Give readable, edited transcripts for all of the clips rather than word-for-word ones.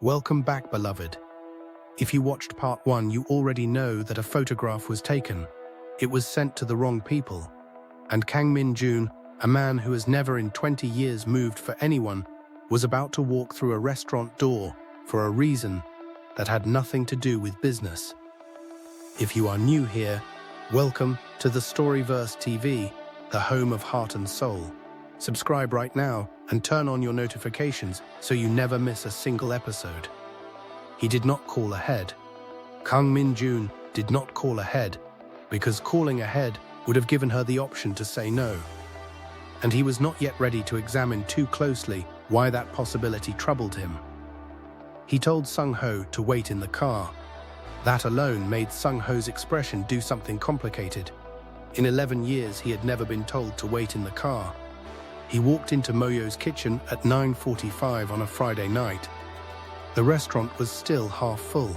Welcome back, beloved. If you watched part 1, you already know that a photograph was taken. It was sent to the wrong people. And Kang Min-joon, a man who has never in 20 years moved for anyone, was about to walk through a restaurant door for a reason that had nothing to do with business. If you are new here, welcome to TheStoryVerse TV, the home of heart and soul. Subscribe right now and turn on your notifications so you never miss a single episode. He did not call ahead. Kang Min-joon did not call ahead because calling ahead would have given her the option to say no. And he was not yet ready to examine too closely why that possibility troubled him. He told Sung-ho to wait in the car. That alone made Sung-ho's expression do something complicated. In 11 years, he had never been told to wait in the car. He walked into Moyo's kitchen at 9:45 on a Friday night. The restaurant was still half full.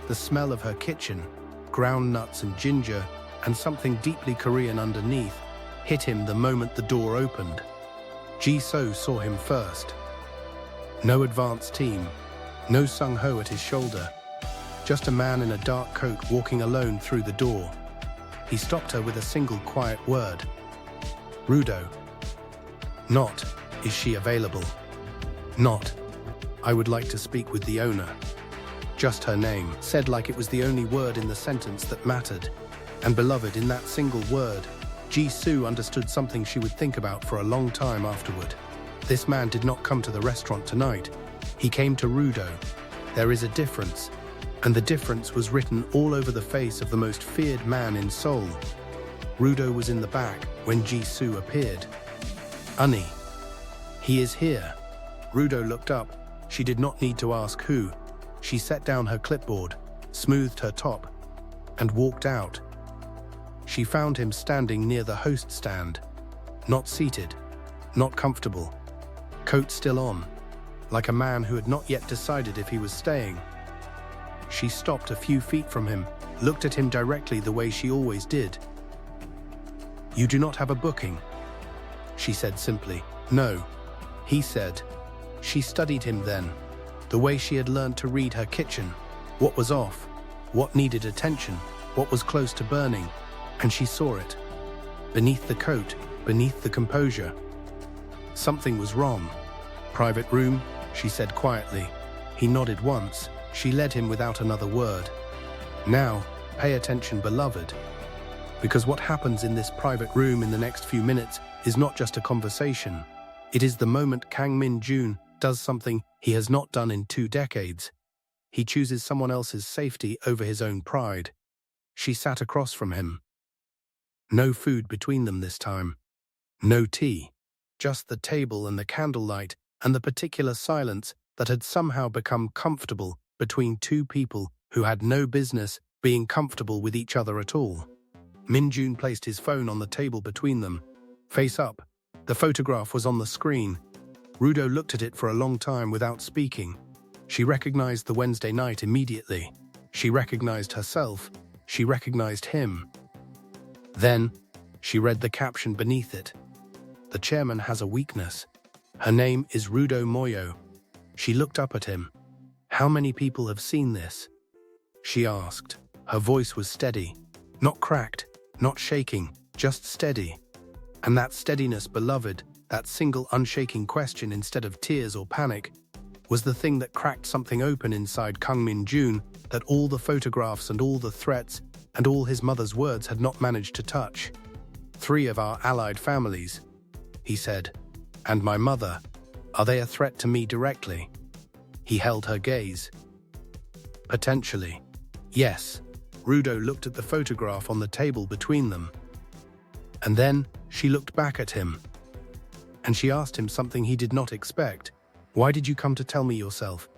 The smell of her kitchen, ground nuts and ginger, and something deeply Korean underneath, hit him the moment the door opened. Ji-soo saw him first. No advance team, no Sung-ho at his shoulder. Just a man in a dark coat walking alone through the door. He stopped her with a single quiet word. Rudo. Not, is she available? Not, I would like to speak with the owner. Just her name, said like it was the only word in the sentence that mattered. And beloved, in that single word, Ji-soo understood something she would think about for a long time afterward. This man did not come to the restaurant tonight. He came to Rudo. There is a difference, and the difference was written all over the face of the most feared man in Seoul. Rudo was in the back when Ji-soo appeared. Unnie. He is here. Rudo looked up. She did not need to ask who. She set down her clipboard, smoothed her top, and walked out. She found him standing near the host stand. Not seated, not comfortable. Coat still on, like a man who had not yet decided if he was staying. She stopped a few feet from him, looked at him directly the way she always did. You do not have a booking? She said simply. No, he said. She studied him then, the way she had learned to read her kitchen, what was off, what needed attention, what was close to burning, and she saw it. Beneath the coat, beneath the composure. Something was wrong. Private room, she said quietly. He nodded once. She led him without another word. Now, pay attention, beloved. Because what happens in this private room in the next few minutes is not just a conversation. It is the moment Kang Min-joon does something he has not done in 2 decades. He chooses someone else's safety over his own pride. She sat across from him. No food between them this time. No tea. Just the table and the candlelight and the particular silence that had somehow become comfortable between 2 people who had no business being comfortable with each other at all. Min-joon placed his phone on the table between them. Face up. The photograph was on the screen. Rudo looked at it for a long time without speaking. She recognized the Wednesday night immediately. She recognized herself. She recognized him. Then, she read the caption beneath it. The chairman has a weakness. Her name is Rudo Moyo. She looked up at him. How many people have seen this? She asked. Her voice was steady. Not cracked, not shaking, just steady. And that steadiness, beloved, that single unshaking question instead of tears or panic, was the thing that cracked something open inside Kang Min-joon that all the photographs and all the threats and all his mother's words had not managed to touch. 3 of our allied families, he said. And my mother, are they a threat to me directly? He held her gaze. Potentially. Yes. Rudo looked at the photograph on the table between them. And then she looked back at him. And she asked him something he did not expect. Why did you come to tell me yourself?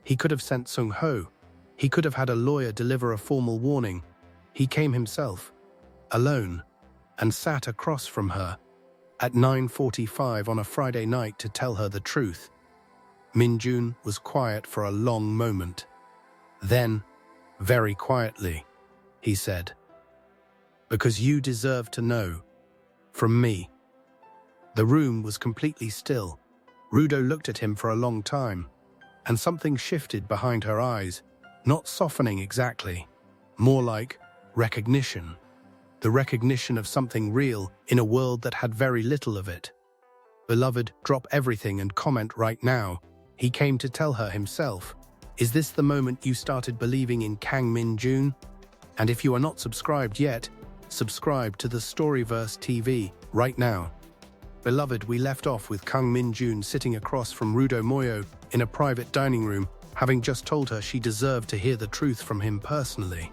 He could have sent Sung-ho. He could have had a lawyer deliver a formal warning. He came himself, alone, and sat across from her at 9:45 on a Friday night to tell her the truth. Min-joon was quiet for a long moment. Then, very quietly, he said, because you deserve to know. From me. The room was completely still. Rudo looked at him for a long time. and something shifted behind her eyes, not softening exactly, more like recognition. The recognition of something real in a world that had very little of it. "Beloved, drop everything and comment right now," he came to tell her himself. "Is this the moment you started believing in Kang Min-joon? And if you are not subscribed yet, subscribe to TheStoryVerse TV right now." Beloved, we left off with Kang Min-joon sitting across from Rudo Moyo in a private dining room, having just told her she deserved to hear the truth from him personally.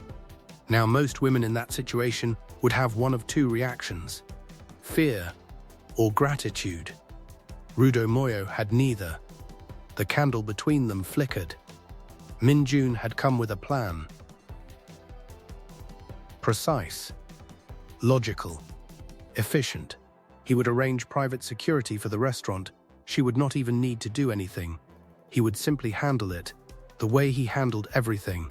Now, most women in that situation would have one of two reactions: fear or gratitude. Rudo Moyo had neither. The candle between them flickered. Min-joon had come with a plan. Precise, logical, efficient. He would arrange private security for the restaurant. She would not even need to do anything. He would simply handle it, the way he handled everything.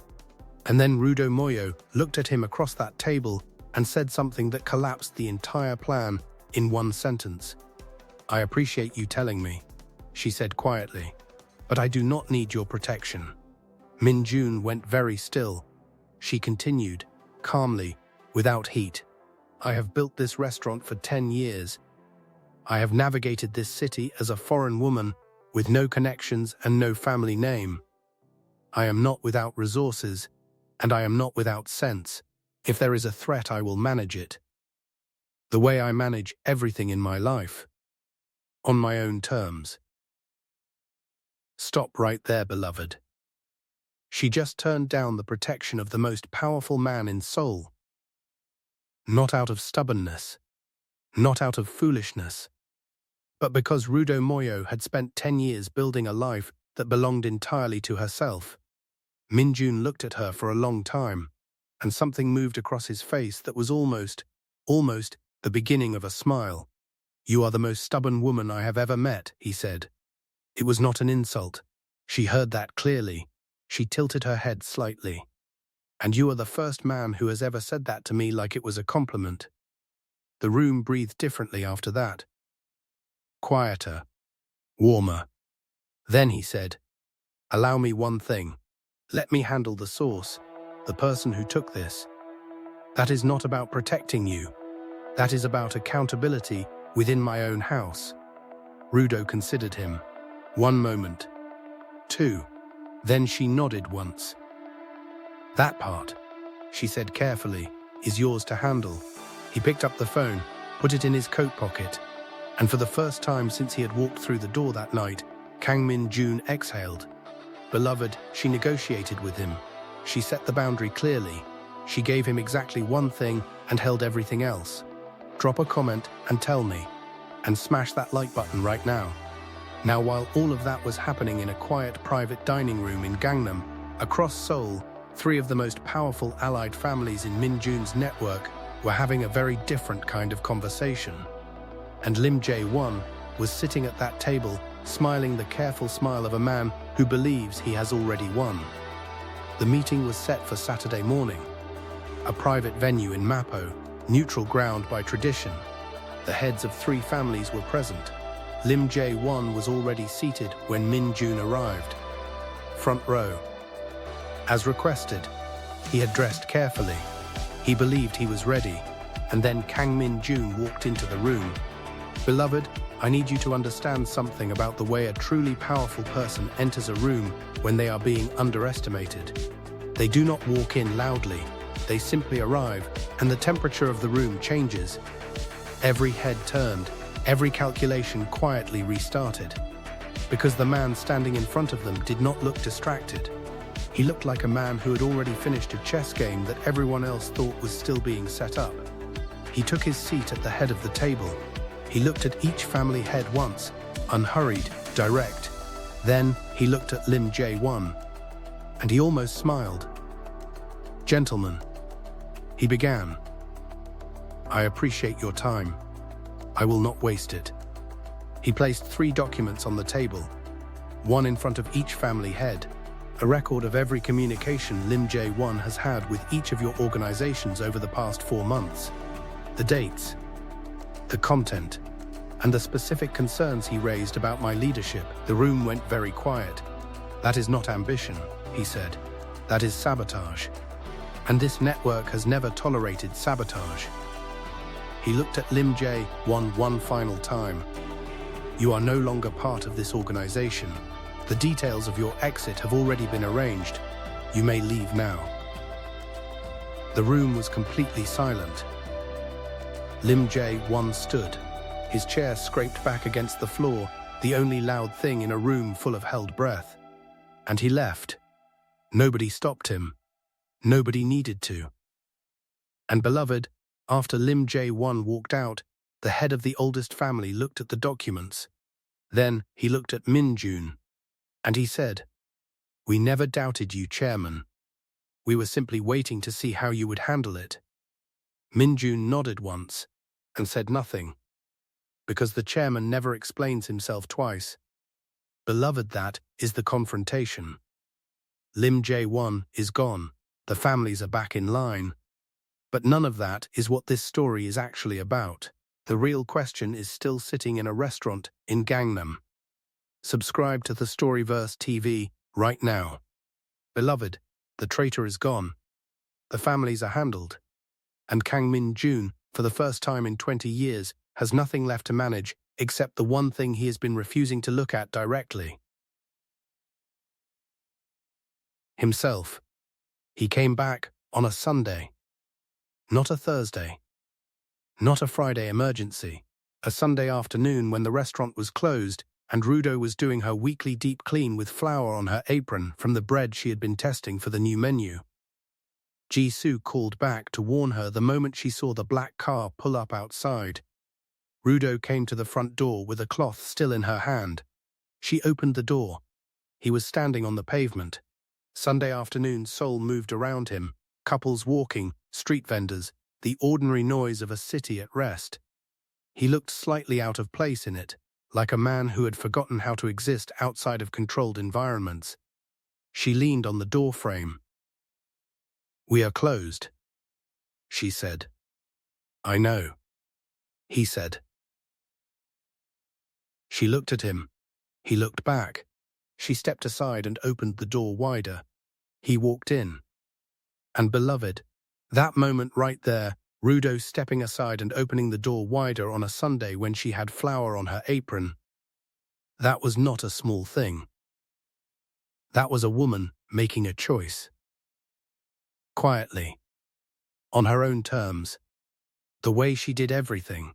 And then Rudo Moyo looked at him across that table and said something that collapsed the entire plan in one sentence. "I appreciate you telling me," she said quietly, "but I do not need your protection." Min-joon went very still. She continued, calmly, without heat. "I have built this restaurant for 10 years. I have navigated this city as a foreign woman with no connections and no family name. I am not without resources, and I am not without sense. If there is a threat, I will manage it. The way I manage everything in my life. On my own terms." Stop right there, beloved. She just turned down the protection of the most powerful man in Seoul. Not out of stubbornness, not out of foolishness, but because Rudo Moyo had spent 10 years building a life that belonged entirely to herself. Min-joon looked at her for a long time, and something moved across his face that was almost the beginning of a smile. "You are the most stubborn woman I have ever met," he said. It was not an insult. She heard that clearly. She tilted her head slightly. "And you are the first man who has ever said that to me like it was a compliment." The room breathed differently after that. Quieter, warmer. Then he said, "Allow me one thing. Let me handle the source, the person who took this. That is not about protecting you. That is about accountability within my own house." Rudo considered him. 1 moment. 2. Then she nodded once. "That part," she said carefully, "is yours to handle." He picked up the phone, put it in his coat pocket, and for the first time since he had walked through the door that night, Kang Min-joon exhaled. Beloved, she negotiated with him. She set the boundary clearly. She gave him exactly one thing and held everything else. Drop a comment and tell me. And smash that like button right now. Now, while all of that was happening in a quiet private dining room in Gangnam, across Seoul, 3 of the most powerful allied families in Min-joon's network were having a very different kind of conversation. And Lim Jae-won was sitting at that table, smiling the careful smile of a man who believes he has already won. The meeting was set for Saturday morning. A private venue in Mapo, neutral ground by tradition. The heads of 3 families were present. Lim Jae-won was already seated when Min-joon arrived. Front row. As requested, he had dressed carefully. He believed he was ready, and then Kang Min-joon walked into the room. "Beloved, I need you to understand something about the way a truly powerful person enters a room when they are being underestimated. They do not walk in loudly. They simply arrive, and the temperature of the room changes. Every head turned, every calculation quietly restarted. Because the man standing in front of them did not look distracted. He looked like a man who had already finished a chess game that everyone else thought was still being set up. He took his seat at the head of the table. He looked at each family head once, unhurried, direct. Then he looked at Lim Jae-won, and he almost smiled. "Gentlemen," he began, "I appreciate your time. I will not waste it." He placed 3 documents on the table, one in front of each family head, a record of every communication Lim Jae-won has had with each of your organizations over the past 4 months. The dates, the content, and the specific concerns he raised about my leadership. The room went very quiet. That is not ambition, he said. That is sabotage. And this network has never tolerated sabotage. He looked at Lim Jae-won one final time. You are no longer part of this organization. The details of your exit have already been arranged. You may leave now. The room was completely silent. Lim Jae-won stood. His chair scraped back against the floor, the only loud thing in a room full of held breath. And he left. Nobody stopped him. Nobody needed to. And beloved, after Lim Jae-won walked out, the head of the oldest family looked at the documents. Then he looked at Min-joon. And he said, "We never doubted you, Chairman. We were simply waiting to see how you would handle it." Min-joon nodded once and said nothing, because the chairman never explains himself twice. Beloved, that is the confrontation. Lim Jae-won is gone. The families are back in line. But none of that is what this story is actually about. The real question is still sitting in a restaurant in Gangnam. Subscribe to TheStoryVerse TV right now. Beloved, the traitor is gone. The families are handled. And Kang Min-joon, for the first time in 20 years, has nothing left to manage except the one thing he has been refusing to look at directly. Himself. He came back on a Sunday. Not a Thursday. Not a Friday emergency. A Sunday afternoon when the restaurant was closed and Rudo was doing her weekly deep clean with flour on her apron from the bread she had been testing for the new menu. Jisoo called back to warn her the moment she saw the black car pull up outside. Rudo came to the front door with a cloth still in her hand. She opened the door. He was standing on the pavement. Sunday afternoon Seoul moved around him, couples walking, street vendors, the ordinary noise of a city at rest. He looked slightly out of place in it, like a man who had forgotten how to exist outside of controlled environments. She leaned on the door frame. "We are closed," she said. "I know," he said. She looked at him. He looked back. She stepped aside and opened the door wider. He walked in. And beloved, that moment right there, Rudo stepping aside and opening the door wider on a Sunday when she had flour on her apron, that was not a small thing. That was a woman making a choice. Quietly. On her own terms. The way she did everything.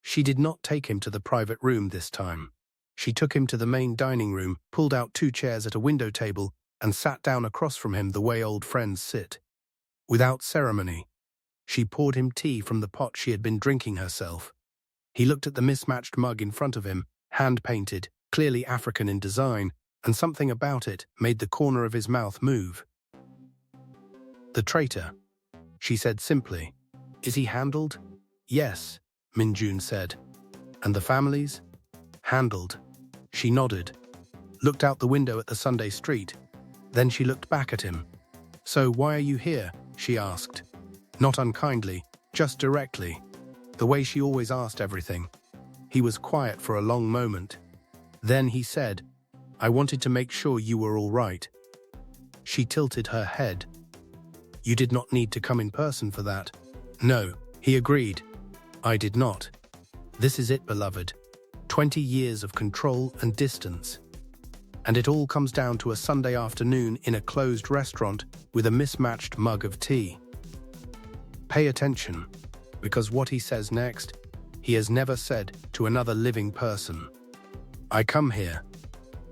She did not take him to the private room this time. She took him to the main dining room, pulled out 2 chairs at a window table, and sat down across from him the way old friends sit. Without ceremony, she poured him tea from the pot she had been drinking herself. He looked at the mismatched mug in front of him, hand-painted, clearly African in design, and something about it made the corner of his mouth move. "The traitor," she said simply. "Is he handled?" "Yes," Min-joon said. "And the families?" "Handled." She nodded, looked out the window at the Sunday street. Then she looked back at him. "So why are you here?" she asked. Not unkindly, just directly. The way she always asked everything. He was quiet for a long moment. Then he said, "I wanted to make sure you were all right." She tilted her head. "You did not need to come in person for that." "No," he agreed. "I did not. This is it, beloved. 20 years of control and distance. And it all comes down to a Sunday afternoon in a closed restaurant with a mismatched mug of tea. Pay attention, because what he says next, he has never said to another living person. "I come here,"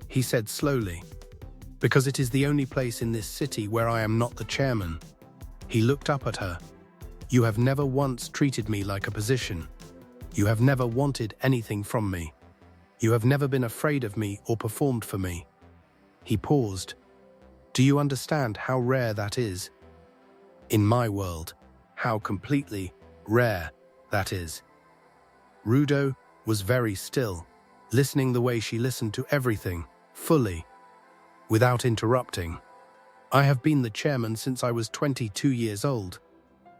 he said slowly, "because it is the only place in this city where I am not the chairman." He looked up at her. "You have never once treated me like a position. You have never wanted anything from me. You have never been afraid of me or performed for me." He paused. "Do you understand how rare that is? In my world, how completely rare that is." Rudo was very still, listening the way she listened to everything, fully, without interrupting. "I have been the chairman since I was 22 years old.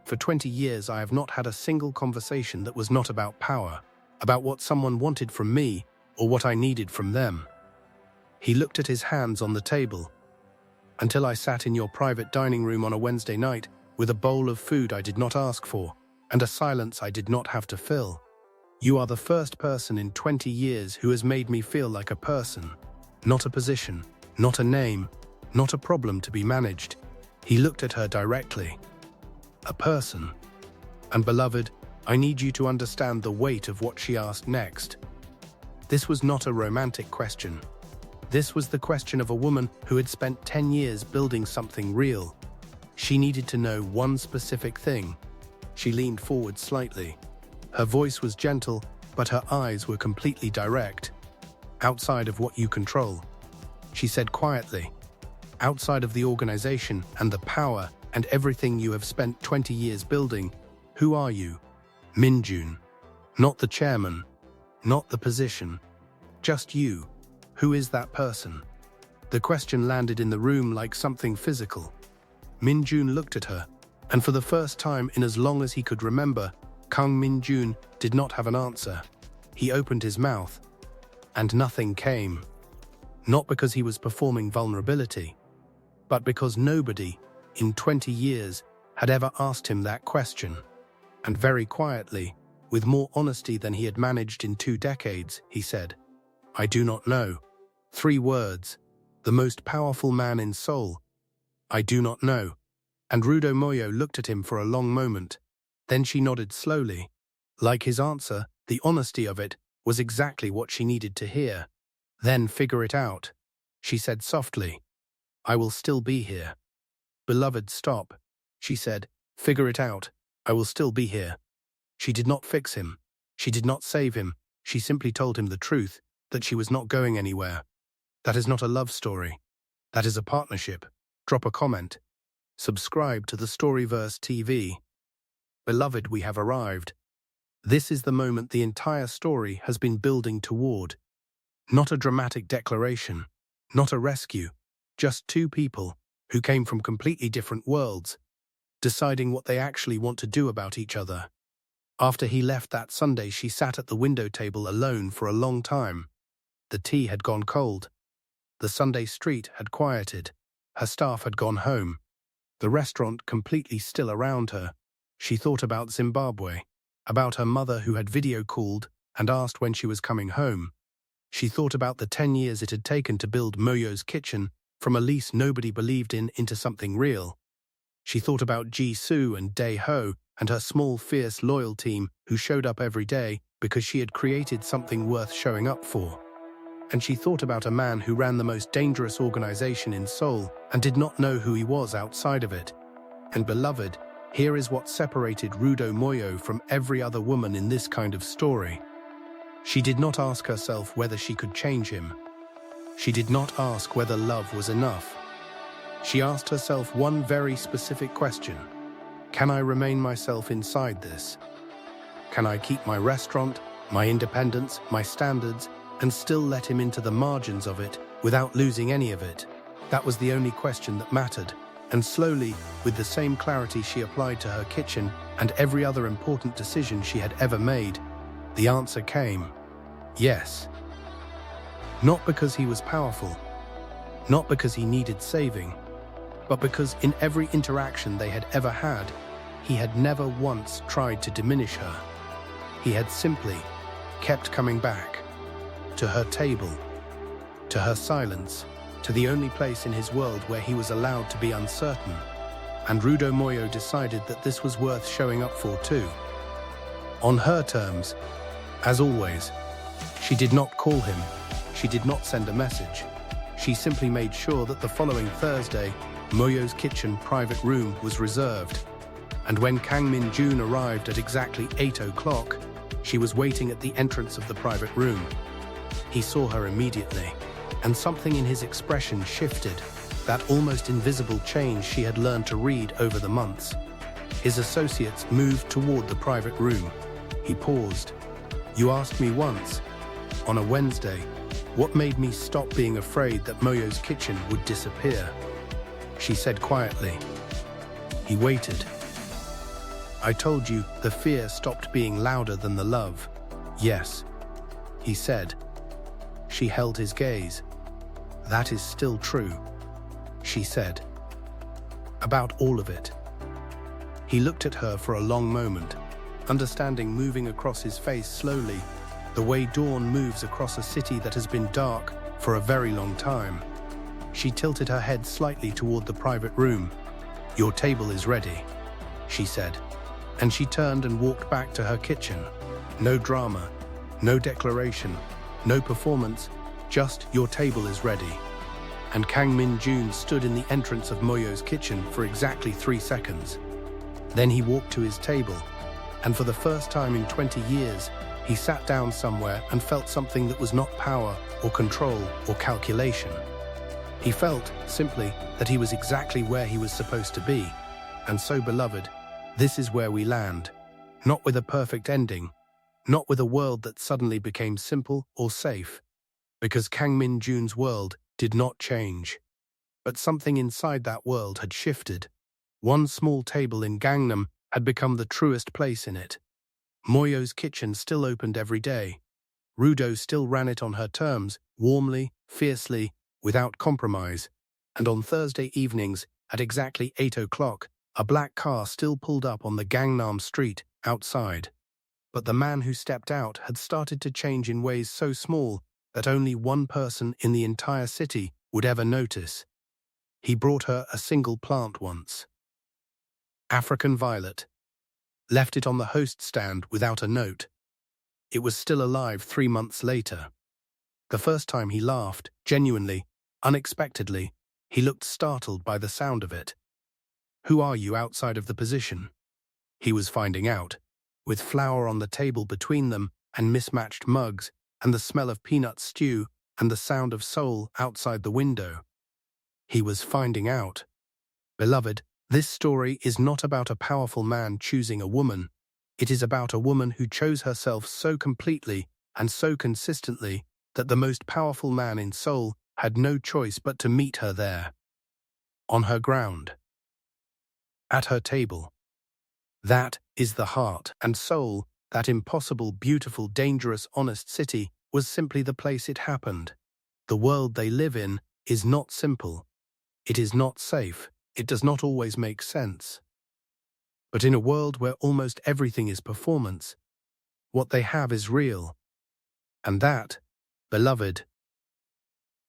For 20 years I have not had a single conversation that was not about power, about what someone wanted from me or what I needed from them." He looked at his hands on the table. "Until I sat in your private dining room on a Wednesday night with a bowl of food I did not ask for and a silence I did not have to fill. You are the first person in 20 years who has made me feel like a person, not a position, not a name, not a problem to be managed." He looked at her directly. "A person. And beloved, I need you to understand the weight of what she asked next." This was not a romantic question. This was the question of a woman who had spent 10 years building something real. She needed to know one specific thing. She leaned forward slightly. Her voice was gentle, but her eyes were completely direct. "Outside of what you control," she said quietly. "Outside of the organization and the power and everything you have spent 20 years building, who are you?" Min-joon. Not the chairman, not the position. Just you. Who is that person? The question landed in the room like something physical. Min-joon looked at her, and for the first time in as long as he could remember, Kang Min-joon did not have an answer. He opened his mouth, and nothing came. Not because he was performing vulnerability, but because nobody, in 20 years, had ever asked him that question. And very quietly, with more honesty than he had managed in 2 decades, he said, "I do not know." 3 words. The most powerful man in Seoul. "I do not know." And Rudo Moyo looked at him for a long moment. Then she nodded slowly. Like his answer, the honesty of it was exactly what she needed to hear. "Then figure it out," she said softly. "I will still be here." "Beloved, stop," she said. "Figure it out. I will still be here." She did not fix him. She did not save him. She simply told him the truth, that she was not going anywhere. That is not a love story. That is a partnership. Drop a comment. Subscribe to TheStoryVerse TV. Beloved, we have arrived. This is the moment the entire story has been building toward. Not a dramatic declaration. Not a rescue. Just 2 people who came from completely different worlds, deciding what they actually want to do about each other. After he left that Sunday, she sat at the window table alone for a long time. The tea had gone cold. The Sunday street had quieted. Her staff had gone home. The restaurant completely still around her. She thought about Zimbabwe, about her mother who had video called and asked when she was coming home. She thought about the 10 years it had taken to build Moyo's kitchen from a lease nobody believed in into something real. She thought about Ji-soo and Dae-ho and her small, fierce, loyal team who showed up every day because she had created something worth showing up for. And she thought about a man who ran the most dangerous organization in Seoul and did not know who he was outside of it. And beloved, here is what separated Rudo Moyo from every other woman in this kind of story. She did not ask herself whether she could change him. She did not ask whether love was enough. She asked herself one very specific question. Can I remain myself inside this? Can I keep my restaurant, my independence, my standards, and still let him into the margins of it without losing any of it? That was the only question that mattered. And slowly, with the same clarity she applied to her kitchen and every other important decision she had ever made, the answer came. Yes. Not because he was powerful, not because he needed saving, but because in every interaction they had ever had, he had never once tried to diminish her. He had simply kept coming back to her table, to her silence, to the only place in his world where he was allowed to be uncertain. And Rudo Moyo decided that this was worth showing up for too. On her terms, as always. She did not call him. She did not send a message. She simply made sure that the following Thursday, Moyo's kitchen private room was reserved. And when Kang Min-joon arrived at exactly 8 o'clock, she was waiting at the entrance of the private room. He saw her immediately, and something in his expression shifted, that almost invisible change she had learned to read over the months. His associates moved toward the private room. He paused. You asked me once, on a Wednesday, what made me stop being afraid that Moyo's kitchen would disappear? She said quietly. He waited. I told you the fear stopped being louder than the love. Yes, he said. She held his gaze. That is still true, she said. About all of it. He looked at her for a long moment, understanding moving across his face slowly, the way dawn moves across a city that has been dark for a very long time. She tilted her head slightly toward the private room. "Your table is ready," she said, and she turned and walked back to her kitchen. No drama, no declaration, no performance, just "your table is ready." And Kang Min-joon stood in the entrance of Moyo's kitchen for exactly 3 seconds. Then he walked to his table, and for the first time in 20 years, he sat down somewhere and felt something that was not power or control or calculation. He felt, simply, that he was exactly where he was supposed to be. And so, beloved, this is where we land. Not with a perfect ending, not with a world that suddenly became simple or safe, because Kang Min-joon's world did not change. But something inside that world had shifted. One small table in Gangnam had become the truest place in it. Moyo's kitchen still opened every day. Rudo still ran it on her terms, warmly, fiercely, without compromise. And on Thursday evenings, at exactly 8 o'clock, a black car still pulled up on the Gangnam street outside. But the man who stepped out had started to change in ways so small that only one person in the entire city would ever notice. He brought her a single plant once. African violet. Left it on the host stand without a note. It was still alive 3 months later. The first time he laughed, genuinely, unexpectedly, he looked startled by the sound of it. "Who are you outside of the position?" He was finding out, with flour on the table between them and mismatched mugs, and the smell of peanut stew and the sound of Seoul outside the window. He was finding out. Beloved, this story is not about a powerful man choosing a woman. It is about a woman who chose herself so completely and so consistently that the most powerful man in Seoul had no choice but to meet her there. On her ground. At her table. That is the heart, and Seoul, that impossible, beautiful, dangerous, honest city, was simply the place it happened. The world they live in is not simple. It is not safe. It does not always make sense. But in a world where almost everything is performance, what they have is real. And that, beloved,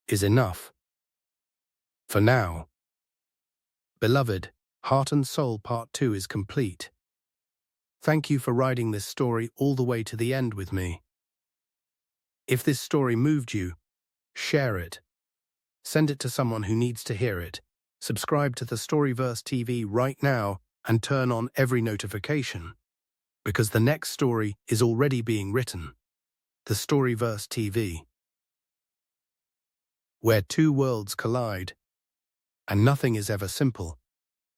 is enough. For now. Beloved, Heart and Soul Part 2 is complete. Thank you for riding this story all the way to the end with me. If this story moved you, share it. Send it to someone who needs to hear it. Subscribe to TheStoryVerse TV right now and turn on every notification, because the next story is already being written. TheStoryVerse TV. Where two worlds collide, and nothing is ever simple.